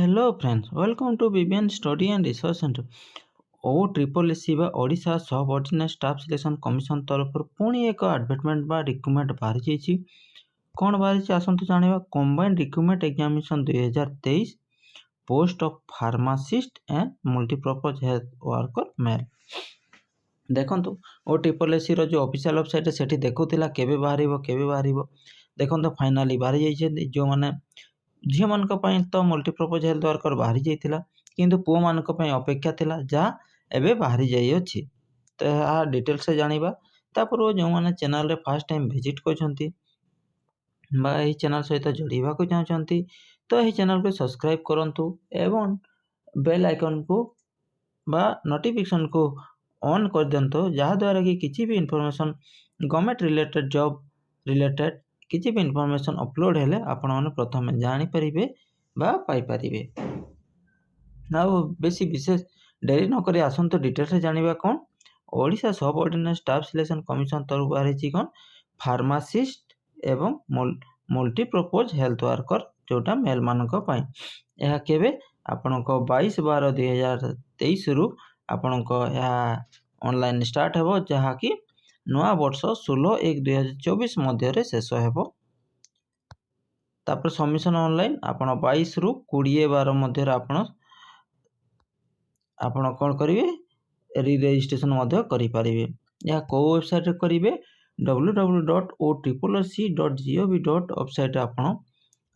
Hello friends, welcome to BBN Study and Research Center. OSSC ବା Odisha subordinate staff selection commission ତରଫରୁ ପୁଣି ଏକ advertisement ବା ରିକ୍ରୁଟମେଣ୍ଟ ବାହାରିଯାଇଛି। କ'ଣ ବାହାରିଛି ଆସନ୍ତୁ ଜାଣିବା। Combined recruitment examination 2023 post of pharmacist and multipurpose health worker mail. ଦେଖନ୍ତୁ OSSC ର ଯେଉଁ ଅଫିସିଆଲ ୱେବସାଇଟ୍ ସେଠି ଦେଖୁଥିଲା କେବେ ବାହାରିବ ଦେଖନ୍ତୁ ଫାଇନାଲି ବାହାରି ଯାଇଛନ୍ତି। ଯେଉଁମାନେ ଝିଅମାନଙ୍କ ପାଇଁ ତ ମଲ୍ଟିପର୍ପଜ୍ ହେଲ୍ଥ ୱାର୍କର ବାହାରି ଯାଇଥିଲା, କିନ୍ତୁ ପୁଅମାନଙ୍କ ପାଇଁ ଅପେକ୍ଷା ଥିଲା, ଯାହା ଏବେ ବାହାରି ଯାଇଅଛି। ତ ଏହା ଡିଟେଲ୍ସରେ ଜାଣିବା। ତା ପୂର୍ବରୁ ଯେଉଁମାନେ ଚ୍ୟାନେଲରେ ଫାର୍ଷ୍ଟ ଟାଇମ୍ ଭିଜିଟ୍ କରିଛନ୍ତି ବା ଏହି ଚ୍ୟାନେଲ ସହିତ ଯୋଡ଼ିବାକୁ ଚାହୁଁଛନ୍ତି ତ ଏହି ଚ୍ୟାନେଲକୁ ସବସ୍କ୍ରାଇବ୍ କରନ୍ତୁ ଏବଂ ବେଲ୍ ଆଇକନ୍କୁ ବା ନୋଟିଫିକେସନ୍କୁ ଅନ୍ କରିଦିଅନ୍ତୁ, ଯାହାଦ୍ୱାରା କି କିଛି ବି information government related job related କିଛି ବି ଇନଫର୍ମେସନ୍ ଅପଲୋଡ଼ ହେଲେ ଆପଣମାନେ ପ୍ରଥମେ ଜାଣିପାରିବେ ବା ପାଇପାରିବେ। ଆଉ ବେଶୀ ବିଶେଷ ଡେରି ନକରି ଆସନ୍ତୁ ଡିଟେଲ୍ସରେ ଜାଣିବା। କ'ଣ Odisha subordinate staff selection commission ତରଫରୁ ବାହାରିଛି କ'ଣ ଫାର୍ମାସିଷ୍ଟ ଏବଂ ମଲ୍ଟିପର୍ପଜ୍ ହେଲ୍ଥ ୱାର୍କର, ଯେଉଁଟା ମେଲ୍ମାନଙ୍କ ପାଇଁ। ଏହା କେବେ ଆପଣଙ୍କ 22/12/2023ରୁ ଆପଣଙ୍କ ଏହା ଅନଲାଇନ୍ ଷ୍ଟାର୍ଟ ହେବ, ଯାହାକି ନୂଆ ବର୍ଷ 16/1/2024 ମଧ୍ୟରେ ଶେଷ ହେବ। ତାପରେ ସବମିଶନ୍ ଅନଲାଇନ୍ ଆପଣ 22ରୁ 20/12 ମଧ୍ୟରେ ଆପଣ କ'ଣ କରିବେ ରେଜିଷ୍ଟ୍ରେସନ୍ ମଧ୍ୟ କରିପାରିବେ। ଏହା କେଉଁ ୱେବସାଇଟ୍ରେ କରିବେ www.ossc.gov. ୱେବସାଇଟ୍ରେ ଆପଣ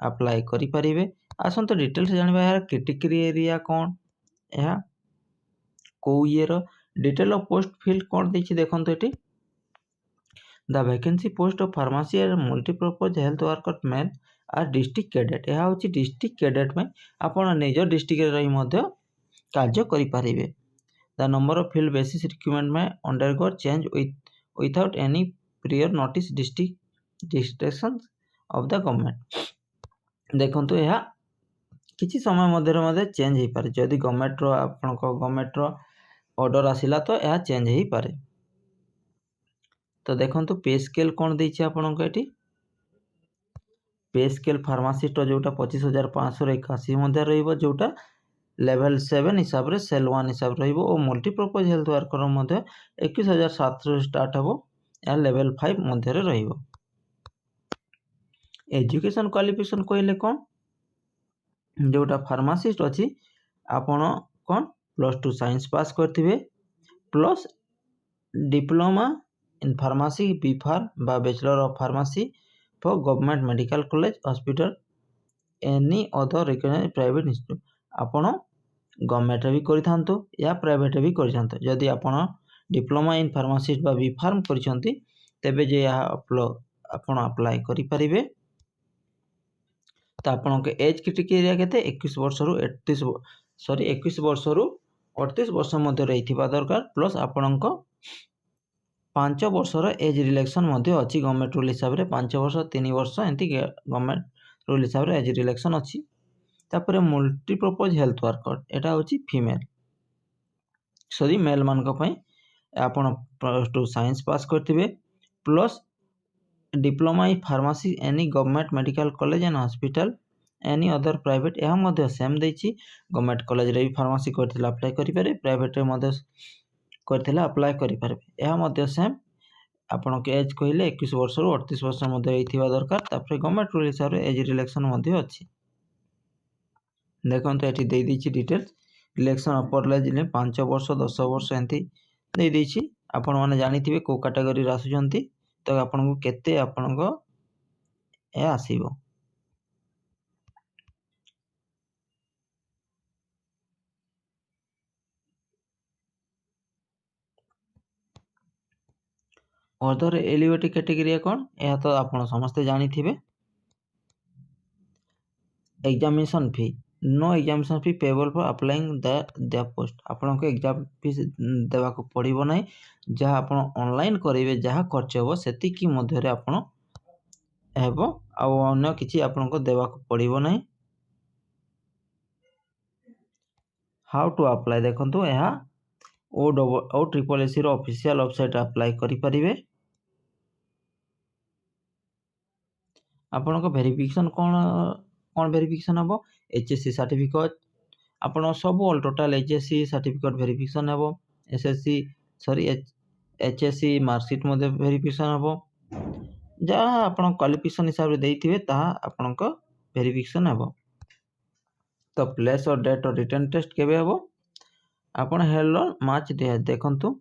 ଆପ୍ଲାଏ କରିପାରିବେ। ଆସନ୍ତୁ ଡିଟେଲ୍ସ ଜାଣିବା। ଏହାର କ୍ୟାଟେଗୋରୀ ଏରିଆ କ'ଣ, ଏହା କେଉଁ ଇଏର ଡିଟେଲ୍ ଅଫ୍ ପୋଷ୍ଟ ଫିଲ୍ଡ କ'ଣ ଦେଇଛି ଦେଖନ୍ତୁ। ଏଠି the vacancy post of pharmacy and multipurpose health worker male or district cadet. ଏହା ହେଉଛି ଡିଷ୍ଟ୍ରିକ୍ଟ କ୍ୟାଡେଟ୍ ପାଇଁ, ଆପଣ ନିଜ ଡିଷ୍ଟ୍ରିକ୍ଟରେ ରହି ମଧ୍ୟ କାର୍ଯ୍ୟ କରିପାରିବେ। The number of field basis recruitment may undergo change without any prior notice discretion of the government. ଦେଖନ୍ତୁ ଏହା କିଛି ସମୟ ମଧ୍ୟରେ ଚେଞ୍ଜ ହେଇପାରେ। ଯଦି ଗଭର୍ଣ୍ଣମେଣ୍ଟର ଅର୍ଡ଼ର ଆସିଲା ତ ଏହା ଚେଞ୍ଜ ହେଇପାରେ। ତ ଦେଖନ୍ତୁ ପେ ସ୍କେଲ୍ କ'ଣ ଦେଇଛି ଆପଣଙ୍କ ଏଠି। ପେ ସ୍କେଲ୍ ଫାର୍ମାସିଷ୍ଟର ଯେଉଁଟା 25,581 ମଧ୍ୟ ରହିବ, ଯେଉଁଟା ଲେଭେଲ୍ 7 ହିସାବରେ ସେଲ୍ 1 ହିସାବରେ ରହିବ, ଓ ମଲ୍ଟିପର୍ପଜ୍ ହେଲ୍ଥ ୱାର୍କର ମଧ୍ୟ 21,700 ଷ୍ଟାର୍ଟ ହେବ, ଏହା ଲେଭେଲ୍ 5 ମଧ୍ୟରେ ରହିବ। ଏଜୁକେସନ୍ କ୍ୱାଲିଫିକେସନ୍ କହିଲେ କ'ଣ, ଯେଉଁଟା ଫାର୍ମାସିଷ୍ଟ ଅଛି ଆପଣ କ'ଣ +2 ସାଇନ୍ସ ପାସ୍ କରିଥିବେ, plus diploma in pharmacy B.Pharm ବା bachelor of pharmacy for government medical college hospital any other recognise private institute. ଆପଣ ଗଭର୍ଣ୍ଣମେଣ୍ଟରେ ବି କରିଥାନ୍ତୁ ୟା ପ୍ରାଇଭେଟ୍ରେ ବି କରିଥାନ୍ତୁ। ଯଦି ଆପଣ ଡିପ୍ଲୋମା ଇନ୍ ଫାର୍ମାସିଷ୍ଟ ବା B.Pharm କରିଛନ୍ତି ତେବେ ଯେ ଏହା ଆପଣ ଆପ୍ଲାଏ କରିପାରିବେ। ତ ଆପଣଙ୍କ ଏଜ୍ କ୍ରାଇଟେରିଆ କେତେ, 21 ବର୍ଷରୁ 38 ବର୍ଷ ମଧ୍ୟରେ ହେଇଥିବା ଦରକାର, ପ୍ଲସ୍ ଆପଣଙ୍କ 5 ବର୍ଷର ଏଜ୍ ରିଲାକ୍ସନ୍ ମଧ୍ୟ ଅଛି। ଗଭର୍ଣ୍ଣମେଣ୍ଟ ରୁଲ୍ ହିସାବରେ 5 ବର୍ଷ 3 ବର୍ଷ ଏମିତି ଗଭର୍ଣ୍ଣମେଣ୍ଟ ରୁଲ୍ ହିସାବରେ ଏଜ୍ ରିଲାକ୍ସନ୍ ଅଛି। ତାପରେ ମଲ୍ଟିପର୍ପଜ୍ ହେଲ୍ଥ ୱାର୍କର, ଏଇଟା ହେଉଛି ମେଲ୍ମାନଙ୍କ ପାଇଁ। ଆପଣ +2 ସାଇନ୍ସ ପାସ୍ କରିଥିବେ, plus diploma in pharmacy any government medical college and hospital any other private, ଏହା ମଧ୍ୟ ସେମ୍ ଦେଇଛି। ଗଭର୍ଣ୍ଣମେଣ୍ଟ କଲେଜରେ ବି ଫାର୍ମାସି କରିଥିଲେ ଆପ୍ଲାଏ କରିପାରିବେ, ପ୍ରାଇଭେଟ୍ରେ ମଧ୍ୟ କରିଥିଲେ ଆପ୍ଲାଏ କରିପାରିବେ, ଏହା ମଧ୍ୟ ସେମ୍। ଆପଣଙ୍କ ଏଜ୍ କହିଲେ 21 ବର୍ଷରୁ 38 ବର୍ଷ ମଧ୍ୟରେ ହେଇଥିବା ଦରକାର। ତାପରେ ଗଭର୍ଣ୍ଣମେଣ୍ଟ ରୁଲ୍ ହିସାବରେ ଏଜ୍ ରିଲାକ୍ସନ୍ ମଧ୍ୟ ଅଛି। ଦେଖନ୍ତୁ ଏଠି ଦେଇଦେଇଛି ଡିଟେଲ୍ସ। ରିଲାକ୍ସନ୍ ଅପର ଏଜ୍ ଲିମିଟ୍ 5 ବର୍ଷ 10 ବର୍ଷ ଏମିତି ଦେଇଦେଇଛି। ଆପଣମାନେ ଜାଣିଥିବେ କେଉଁ କାଟାଗୋରୀରେ ଆସୁଛନ୍ତି, ତ ଆପଣଙ୍କୁ କେତେ ଆପଣଙ୍କ ଏହା ଆସିବ। ଅଦର ଏଲିଜିବିଲିଟି କ୍ୟାଟେଗୋରୀ କ'ଣ, ଏହା ତ ଆପଣ ସମସ୍ତେ ଜାଣିଥିବେ। Examination fee, no examination fee payable for applying the post. ଆପଣଙ୍କୁ ଏକ୍ଜାମ ଫିସ୍ ଦେବାକୁ ପଡ଼ିବ ନାହିଁ, ଯାହା ଆପଣ ଅନଲାଇନ୍ କରିବେ ଯାହା ଖର୍ଚ୍ଚ ହେବ ସେତିକି ମଧ୍ୟରେ ଆପଣ ହେବ, ଆଉ ଅନ୍ୟ କିଛି ଆପଣଙ୍କୁ ଦେବାକୁ ପଡ଼ିବ ନାହିଁ। ହାଉ ଟୁ ଆପ୍ଲାଏ, ଦେଖନ୍ତୁ ଏହା OSSCର ଅଫିସିଆଲ ୱେବସାଇଟ୍ରେ ଆପ୍ଲାଏ କରିପାରିବେ। ଆପଣଙ୍କ ଭେରିଫିକେସନ୍ କ'ଣ कौन वेरिफिकेशन हम एचएससी सर्टिफिकेट आपण सब all total HSC certificate verification हम एसएससी सॉरी एचएससी मार्कशीट मध्य वेरिफिकेशन हम जहाँ आपण क्वालिफिकेशन हिसाब से देइथिबे ताहा आपणक वेरिफिकेशन हम। तो प्लेस और डेट और रिटर्न टेस्ट केबे हम आपण हेलो मार्च 2000 देखंतु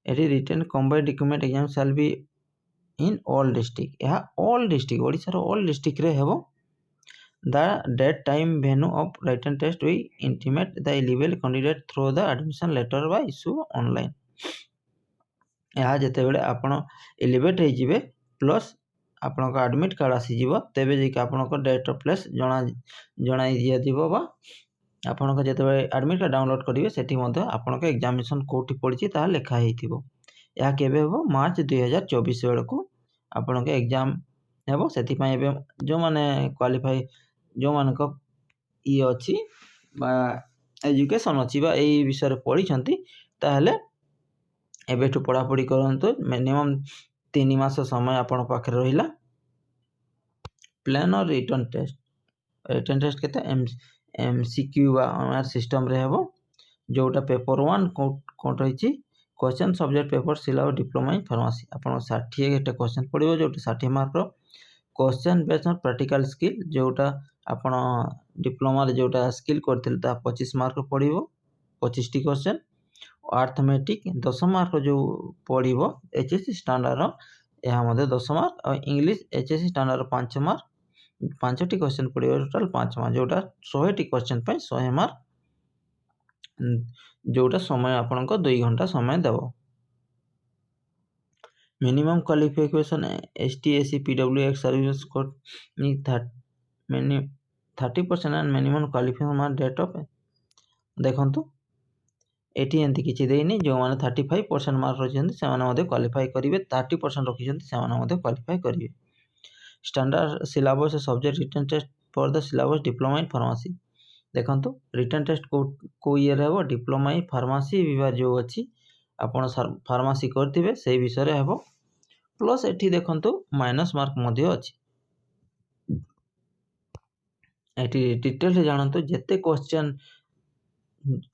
एटी written combined document exam shall be in all district यह ऑल डिस्ट्रिक्ट ओडिसा रो ऑल डिस्ट्रिक्ट रे हेबो the date time venue of written test we intimate the eligible candidate through the admission letter बा issue online यह जेते बेले आपण elevate हे जिवे plus आपण को एडमिट कार्ड आसी जिवो तेबे जे कि आपण को डेट ऑफ प्लेस जणाई दिया दिवो बा आपण को जेते बेले एडमिट कार्ड डाउनलोड करिवे सेठी मध्ये आपण को एग्जामिनेशन कोठी पड़िछि ता लेखा हेतिबो यह केबे हो मार्च 2024 बेले को आपण के एग्जाम हेबो सेठी पय एबे जो माने क्वालिफाई जो मान को ई अछि बा एजुकेशन अछि बा एई विषय रे पढी छंती ताहले एबेठु पढ़ापढ़ी करंतु मिनिमम 3 मास समय आपण पाखरे रहिला प्लान और रिटर्न टेस्ट केते एमसीक्यू बा हमर सिस्टम रे हेबो जोटा पेपर 1 कोट रहिछि question subject paper syllabus diploma in pharmacy आपण 60 गोटे क्वेश्चन पड़िबो जोटा 60 मार्क रो question based on practical skill जोटा आपण डिप्लोमा रे जोटा स्किल करथिल ता 25 मार्क पड़िबो 25 टी क्वेश्चन अर्थमेटिक 10 मार्क जो पड़िबो एचएससी स्टैंडर्ड रो यह मध्ये 10 मार्क और इंग्लिश एचएससी स्टैंडर्ड 5 मार्क 5 टी क्वेश्चन पड़िबो टोटल 5 मार्क जोटा 100 टी क्वेश्चन पे 100 मार्क जोटा समय आपण को 2 घंटा समय देबो minimum qualification ST SC PWX service code 30% and minimum qualification mark date of देखंतु एटी एंती किछि देइनी जो माने 35% मार्क रखिसंती से माने मध्ये क्वालिफाई करिवे 30% रखिसंती से माने मध्ये क्वालिफाई करिवे standard syllabus subject written test for the syllabus diploma in pharmacy देखंतु रिटन टेस्ट को ईयर हेबो डिप्लोमा इन फार्मेसी विभाग जो अछि आपण फार्मेसी करथिबे सेही विषय रे हेबो प्लस एठी देखंतु माइनस मार्क मध्ये अछि एठी डिटेल रे जानंतु जेते क्वेश्चन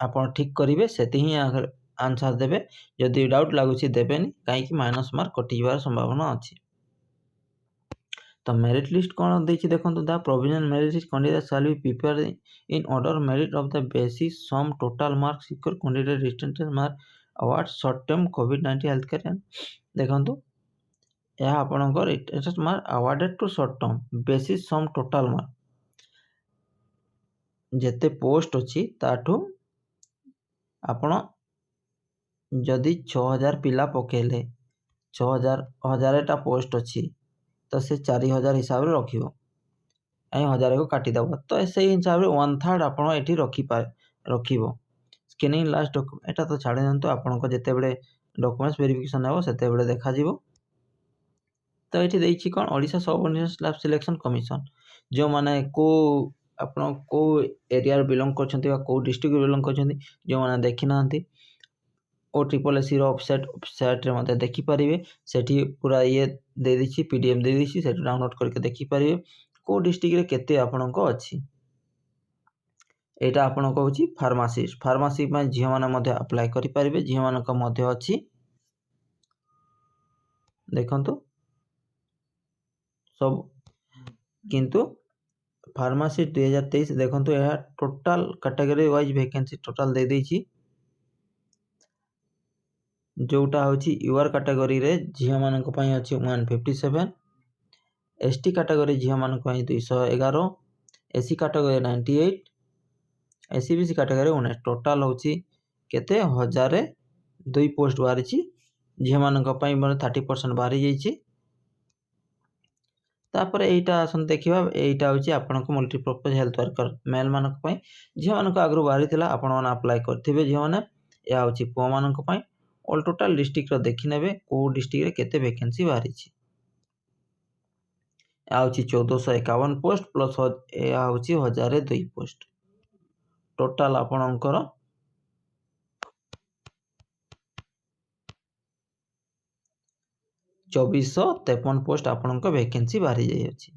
आपण ठीक करिवे सेति ही आंसर देबे यदि डाउट लागुछि देबेनी काहे कि माइनस मार्क कटि जबार संभावना अछि तो मेरिट लिस्ट कोन दैछि देखंतु the provisional merit list candidate shall be prepare in order merit of the basis sum total mark secure candidate written mark award short term कोविड-19 हेल्थ केयर देखंतु यह आपणकर written mark awarded to short term basis sum total mark जेते post अछि ताठू आपण जदि 6000 पिला पकेले 6000 पोस्ट अछि तो से 4000 हिसाब रे रखिबो आई 1000 को काटी दबो तो से हिसाब रे 1/3 आपण एठी रखिबो स्कैनिंग लास्ट डॉक्यूमेंट एटा तो छाडे नंतो आपण को जेते बेले डॉक्यूमेंट्स वेरिफिकेशन हेबो सेते बेले देखा जिवो तो एठी देछि कोन ओडिशा सब ऑर्डिनेंस स्टाफ सिलेक्शन कमिशन जो माने को आपण को एरिया रे बिलोंग करछंती बा को डिस्ट्रिक्ट बिलोंग करछंती जो माने देखि नांती ओ ट्रिपल एसी रो वेबसाइट रे मते देखि परिबे सेठी पूरा ये दे दिछि पीडीएफ दे दिछि सेठी डाउनलोड करके देखि परिबे को डिस्ट्रिक्ट रे केते आपण को अछि एटा आपण को होछि फार्मेसी में झियो माने मते अप्लाई करि परिबे झियो माने को मते अछि देखंतु सब किंतु फार्मेसी 2023 देखंतु यह total category wise vacancy total दे दैछि जोटा होछि यूआर कैटेगरी रे झियो मानक पई अछि 157 एसटी कैटेगरी झियो मानक पई 211 SC category 98 SEBC category 19 total होछि केते 1002 पोस्ट बारिछि झियो मानक पई 30% बारी जाइछि तापर एटा आसन देखिबा एटा होछि आपनको मल्टीपर्पज हेल्थ वर्कर मेल मानक पई झियो मानक आगरु बारी थिला आपण माने अप्लाई करथिबे झियो माने या होछि पो मानक पई ऑल टोटल डिस्ट्रिक्ट रो देखि नेबे को डिस्ट्रिक्ट रे केते वैकेंसी बारी छी या होछि 1451 पोस्ट प्लस या होछि 1002 पोस्ट टोटल आपणकर 2453 पोस्ट आपणक वैकेंसी बारी जाई अछि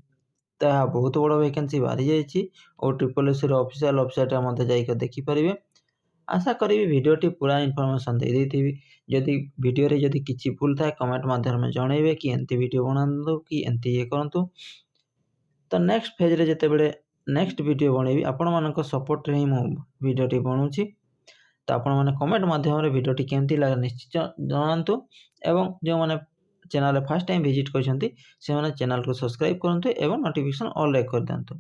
ତାହା ବହୁତ ବଡ଼ ଭ୍ୟାକେନ୍ସି ବାହାରି ଯାଇଛି ଓ SSSCର ଅଫିସିଆଲ୍ ୱେବସାଇଟ୍ରେ ମଧ୍ୟ ଯାଇକି ଦେଖିପାରିବେ। ଆଶା କରିବି ଭିଡ଼ିଓଟି ପୁରା ଇନଫର୍ମେସନ୍ ଦେଇଥିବି। ଯଦି ଭିଡ଼ିଓରେ ଯଦି କିଛି ଭୁଲ ଥାଏ କମେଣ୍ଟ ମାଧ୍ୟମରେ ଜଣାଇବେ କି ଏମିତି ଭିଡ଼ିଓ ବନାନ୍ତୁ କି ଏମିତି ଇଏ କରନ୍ତୁ। ତ ନେକ୍ସଟ ଫେଜ୍ରେ ଯେତେବେଳେ ନେକ୍ସଟ ଭିଡ଼ିଓ ବନେଇବି ଆପଣମାନଙ୍କ ସପୋର୍ଟରେ ହିଁ ମୁଁ ଭିଡ଼ିଓଟି ବନଉଛି। ତ ଆପଣମାନେ କମେଣ୍ଟ ମାଧ୍ୟମରେ ଭିଡ଼ିଓଟି କେମିତି ଲାଗେ ନିଶ୍ଚିତ ଜଣାନ୍ତୁ ଏବଂ ଯେଉଁମାନେ ଚ୍ୟାନେଲରେ ଫାର୍ଷ୍ଟ ଟାଇମ୍ ଭିଜିଟ୍ କରିଛନ୍ତି ସେମାନେ ଚ୍ୟାନେଲକୁ ସବସ୍କ୍ରାଇବ୍ କରନ୍ତୁ ଏବଂ ନୋଟିଫିକେସନ୍ ଅଲ୍ କରିଦିଅନ୍ତୁ।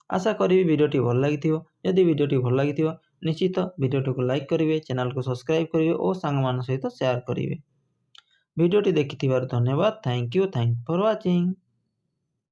ଆଶା କରିବି ଭିଡ଼ିଓଟି ଭଲ ଲାଗିଥିବ। ଯଦି ଭିଡ଼ିଓଟି ଭଲ ଲାଗିଥିବ ନିଶ୍ଚିତ ଭିଡ଼ିଓଟିକୁ ଲାଇକ୍ କରିବେ, ଚ୍ୟାନେଲକୁ ସବସ୍କ୍ରାଇବ୍ କରିବେ ଓ ସାଙ୍ଗମାନଙ୍କ ସହିତ ସେୟାର କରିବେ। ଭିଡ଼ିଓଟି ଦେଖିଥିବାରୁ ଧନ୍ୟବାଦ। Thank you for watching.